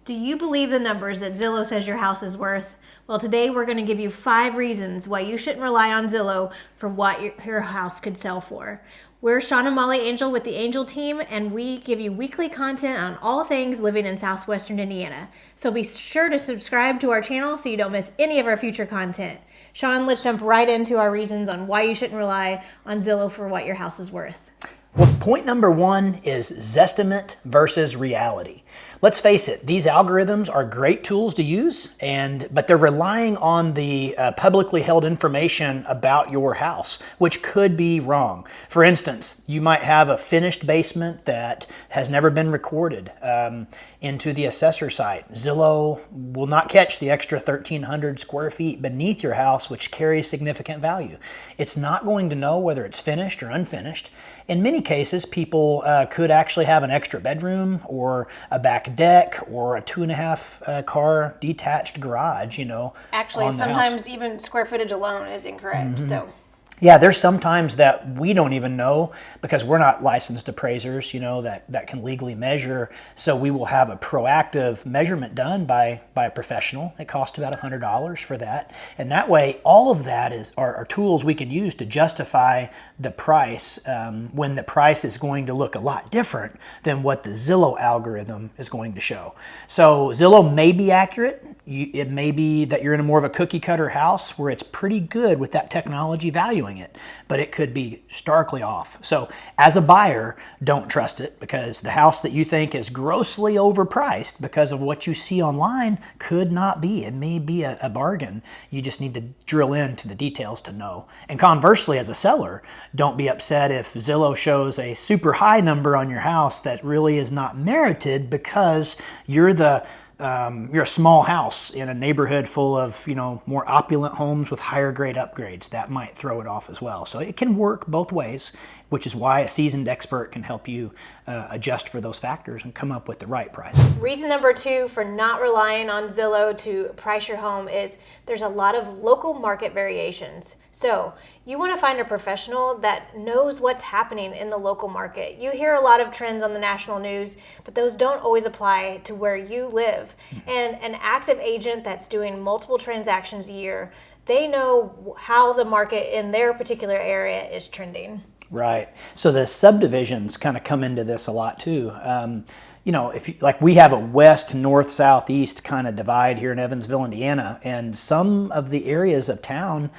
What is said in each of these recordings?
Do you believe the numbers that Zillow says your house is worth? Well, today we're going to give you 5 reasons why you shouldn't rely on Zillow for what your house could sell for. We're Shawn and Molly Angel with the Angel team, and we give you weekly content on all things living in Southwestern Indiana. So be sure to subscribe to our channel so you don't miss any of our future content. Shawn, let's jump right into our reasons on why you shouldn't rely on Zillow for what your house is worth. Well, point number 1 is Zestimate versus reality. Let's face it, these algorithms are great tools to use, but they're relying on the publicly held information about your house, which could be wrong. For instance, you might have a finished basement that has never been recorded into the assessor site. Zillow will not catch the extra 1,300 square feet beneath your house, which carries significant value. It's not going to know whether it's finished or unfinished. In many cases, people could actually have an extra bedroom or a back deck or a 2.5 car detached garage, Actually, sometimes even square footage alone is incorrect. Yeah, there's sometimes that we don't even know because we're not licensed appraisers, that can legally measure. So we will have a proactive measurement done by a professional. It costs about $100 for that. And that way, all of that are tools we can use to justify the price when the price is going to look a lot different than what the Zillow algorithm is going to show. So Zillow may be accurate. It may be that you're in more of a cookie cutter house where it's pretty good with that technology valuing it, but it could be starkly off. So as a buyer, don't trust it because the house that you think is grossly overpriced because of what you see online could not be. It may be a bargain. You just need to drill into the details to know. And conversely, as a seller, don't be upset if Zillow shows a super high number on your house that really is not merited because you're a small house in a neighborhood full of, more opulent homes with higher grade upgrades. That might throw it off as well. So it can work both ways, which is why a seasoned expert can help you adjust for those factors and come up with the right price. Reason number 2 for not relying on Zillow to price your home is there's a lot of local market variations. So you want to find a professional that knows what's happening in the local market. You hear a lot of trends on the national news, but those don't always apply to where you live. And an active agent that's doing multiple transactions a year, they know how the market in their particular area is trending. Right. So the subdivisions kind of come into this a lot too. If we have a west, north, south, east kind of divide here in Evansville, Indiana, and some of the areas of town,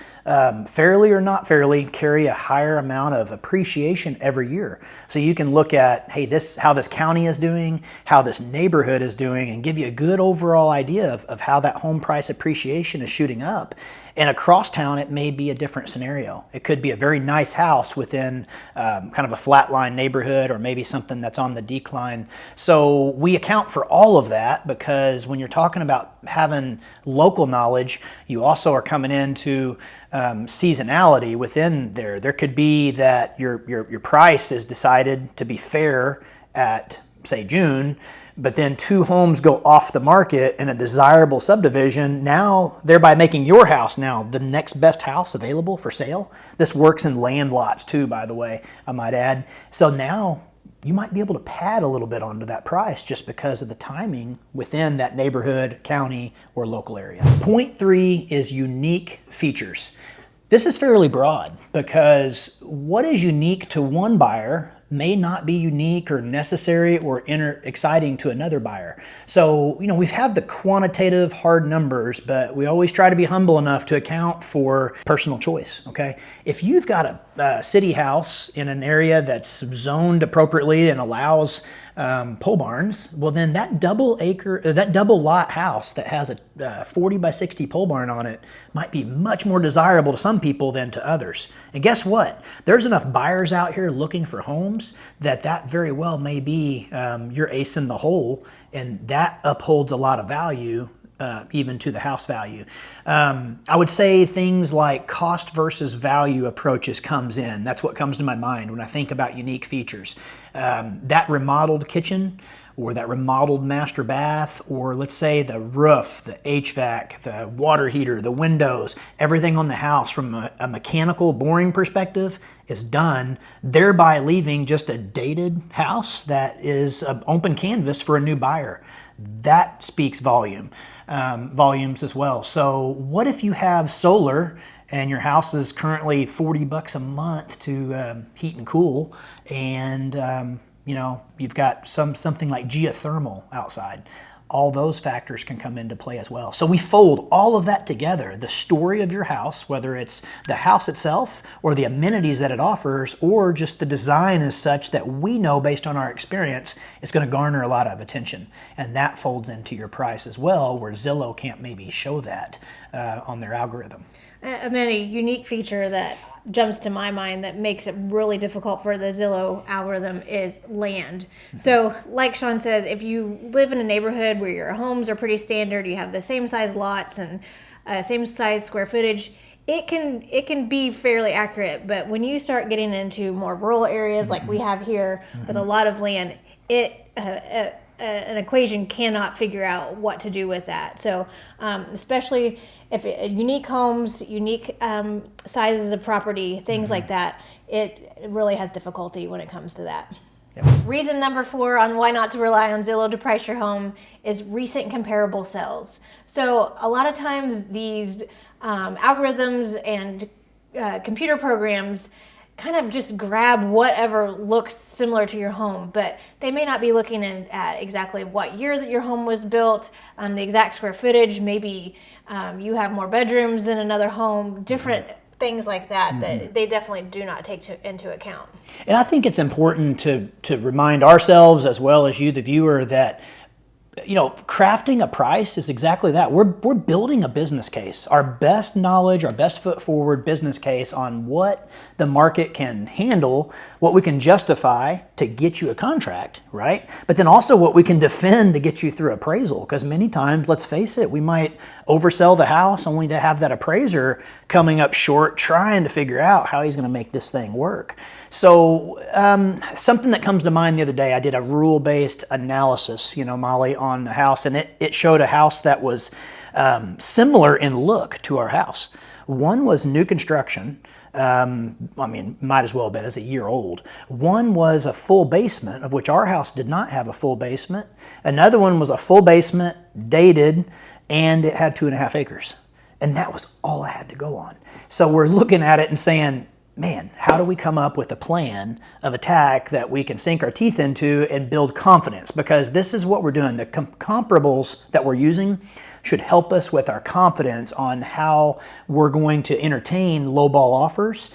fairly or not fairly, carry a higher amount of appreciation every year. So you can look at, how this county is doing, how this neighborhood is doing, and give you a good overall idea of how that home price appreciation is shooting up. And across town, it may be a different scenario. It could be a very nice house within kind of a flatline neighborhood or maybe something that's on the decline. So we account for all of that because when you're talking about having local knowledge, you also are coming into seasonality within there. There could be that your price is decided to be fair at, say, June, but then 2 homes go off the market in a desirable subdivision, now thereby making your house now the next best house available for sale. This works in land lots too, by the way, I might add. So now you might be able to pad a little bit onto that price just because of the timing within that neighborhood, county, or local area. Point 3 is unique features. This is fairly broad because what is unique to one buyer may not be unique or necessary or exciting to another buyer. So, we've had the quantitative hard numbers, but we always try to be humble enough to account for personal choice, okay? If you've got a city house in an area that's zoned appropriately and allows pole barns, well then that double lot house that has a 40 by 60 pole barn on it might be much more desirable to some people than to others. And guess what? There's enough buyers out here looking for homes that very well may be your ace in the hole, and that upholds a lot of value even to the house value. I would say things like cost versus value approaches comes in. That's what comes to my mind when I think about unique features. That remodeled kitchen or that remodeled master bath, or let's say the roof, the HVAC, the water heater, the windows, everything on the house from a mechanical boring perspective is done, thereby leaving just a dated house that is an open canvas for a new buyer. that speaks volumes as well. So what if you have solar and your house is currently $40 a month to heat and cool, and you've got something like geothermal outside? All those factors can come into play as well. So we fold all of that together, the story of your house, whether it's the house itself or the amenities that it offers, or just the design is such that we know based on our experience it's going to garner a lot of attention. And that folds into your price as well, where Zillow can't maybe show that on their algorithm. I mean, a unique feature that jumps to my mind that makes it really difficult for the Zillow algorithm is land. So like Shawn says, if you live in a neighborhood where your homes are pretty standard, you have the same size lots and same size square footage, it can be fairly accurate. But when you start getting into more rural areas like we have here with a lot of land, an equation cannot figure out what to do with that. So especially if unique homes, unique sizes of property, things like that, it really has difficulty when it comes to that. Yep. Reason number 4 on why not to rely on Zillow to price your home is recent comparable sales. So a lot of times these algorithms and computer programs kind of just grab whatever looks similar to your home, but they may not be looking at exactly what year that your home was built, the exact square footage, maybe you have more bedrooms than another home, different things like that, that they definitely do not take into account. And I think it's important to remind ourselves as well as you, the viewer, that crafting a price is exactly that. We're building a business case, our best knowledge, our best foot forward business case on what the market can handle, what we can justify to get you a contract, right? But then also what we can defend to get you through appraisal. Because many times, let's face it, we might oversell the house only to have that appraiser coming up short trying to figure out how he's going to make this thing work. So something that comes to mind the other day, I did a rule-based analysis, Molly, on the house, and it showed a house that was similar in look to our house. One was new construction. Might as well have been as a year old. One was a full basement, of which our house did not have a full basement. Another one was a full basement, dated, and it had 2.5 acres. And that was all I had to go on. So we're looking at it and saying, man, how do we come up with a plan of attack that we can sink our teeth into and build confidence? Because this is what we're doing. The comparables that we're using should help us with our confidence on how we're going to entertain lowball offers,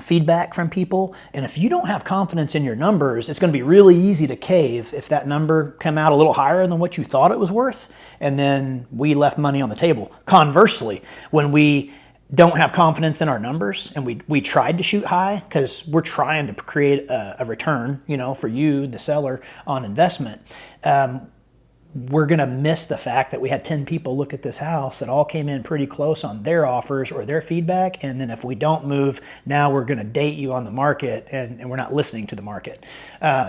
feedback from people. And if you don't have confidence in your numbers, it's going to be really easy to cave if that number come out a little higher than what you thought it was worth, and then we left money on the table. Conversely, when we don't have confidence in our numbers and we tried to shoot high because we're trying to create a return, for you, the seller, on investment, we're going to miss the fact that we had 10 people look at this house that all came in pretty close on their offers or their feedback. And then if we don't move, now we're going to date you on the market and we're not listening to the market.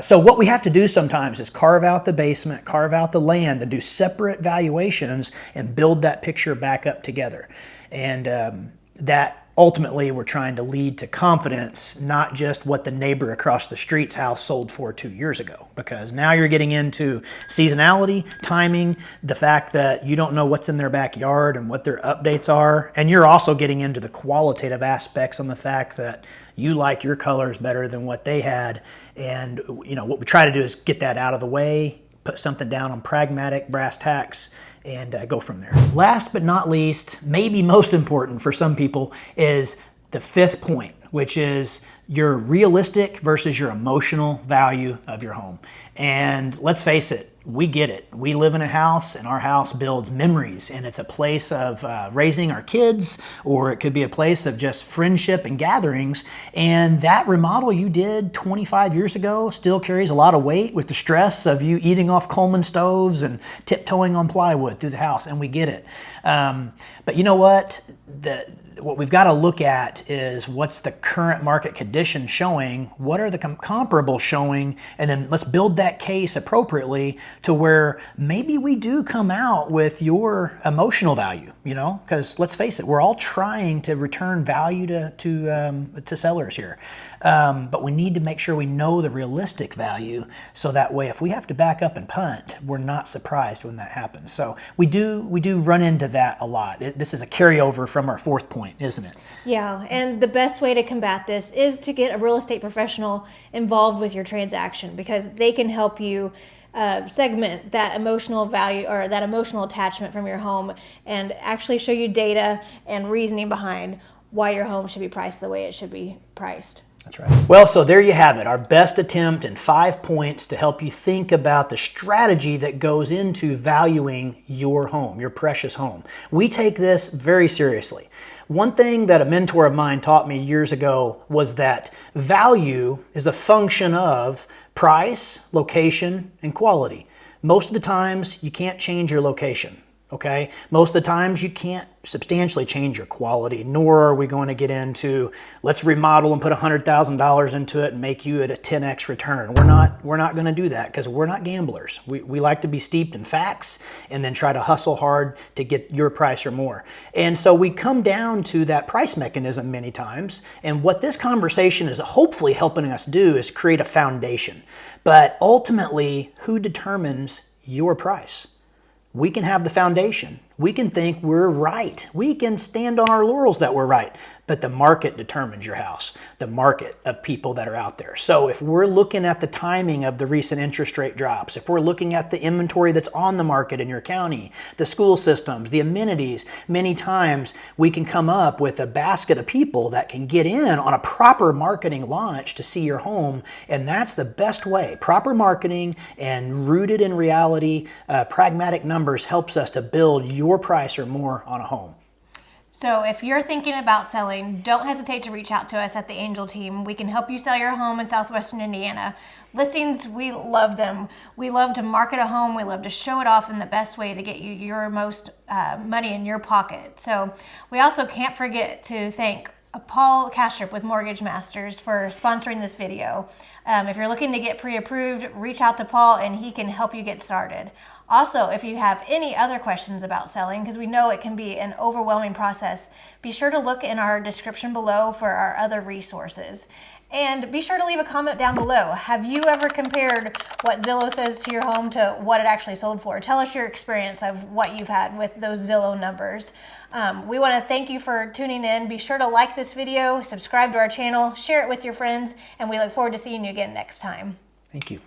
So what we have to do sometimes is carve out the basement, carve out the land, and do separate valuations and build that picture back up together. And that ultimately we're trying to lead to confidence, not just what the neighbor across the street's house sold for 2 years ago. Because now you're getting into seasonality, timing, the fact that you don't know what's in their backyard and what their updates are. And you're also getting into the qualitative aspects on the fact that you like your colors better than what they had. And what we try to do is get that out of the way, put something down on pragmatic brass tacks, and go from there. Last but not least, maybe most important for some people, is the 5th point, which is your realistic versus your emotional value of your home. And let's face it, we get it. We live in a house, and our house builds memories, and it's a place of raising our kids, or it could be a place of just friendship and gatherings. And that remodel you did 25 years ago still carries a lot of weight with the stress of you eating off Coleman stoves and tiptoeing on plywood through the house, and we get it. But you know what? What we've got to look at is what's the current market condition showing, what are the comparables showing, and then let's build that case appropriately to where maybe we do come out with your emotional value, because let's face it, we're all trying to return value to sellers here. But we need to make sure we know the realistic value, so that way if we have to back up and punt, we're not surprised when that happens. So we do run into that a lot. This is a carryover from our fourth point, isn't it? Yeah, and the best way to combat this is to get a real estate professional involved with your transaction, because they can help you segment that emotional value or that emotional attachment from your home and actually show you data and reasoning behind why your home should be priced the way it should be priced. That's right. Well, so there you have it, our best attempt in 5 points to help you think about the strategy that goes into valuing your home, your precious home. We take this very seriously. One thing that a mentor of mine taught me years ago was that value is a function of price, location, and quality. Most of the times you can't change your location. Okay? Most of the times you can't substantially change your quality, nor are we going to get into, let's remodel and put $100,000 into it and make you at a 10x return. We're not going to do that, because we're not gamblers. We like to be steeped in facts and then try to hustle hard to get your price or more. And so we come down to that price mechanism many times. And what this conversation is hopefully helping us do is create a foundation. But ultimately, who determines your price? We can have the foundation. We can think we're right. We can stand on our laurels that we're right. But the market determines your house, the market of people that are out there. So if we're looking at the timing of the recent interest rate drops, if we're looking at the inventory that's on the market in your county, the school systems, the amenities, many times we can come up with a basket of people that can get in on a proper marketing launch to see your home. And that's the best way. Proper marketing and rooted in reality, pragmatic numbers helps us to build your price or more on a home. So if you're thinking about selling, don't hesitate to reach out to us at the Angel Team. We can help you sell your home in Southwestern Indiana. Listings, we love them. We love to market a home. We love to show it off in the best way to get you your most money in your pocket. So we also can't forget to thank Paul Kastrup with Mortgage Masters for sponsoring this video. If you're looking to get pre-approved, reach out to Paul and he can help you get started. Also, if you have any other questions about selling, because we know it can be an overwhelming process, be sure to look in our description below for our other resources. And be sure to leave a comment down below. Have you ever compared what Zillow says to your home to what it actually sold for? Tell us your experience of what you've had with those Zillow numbers. We want to thank you for tuning in. Be sure to like this video, subscribe to our channel, share it with your friends, and we look forward to seeing you again next time. Thank you.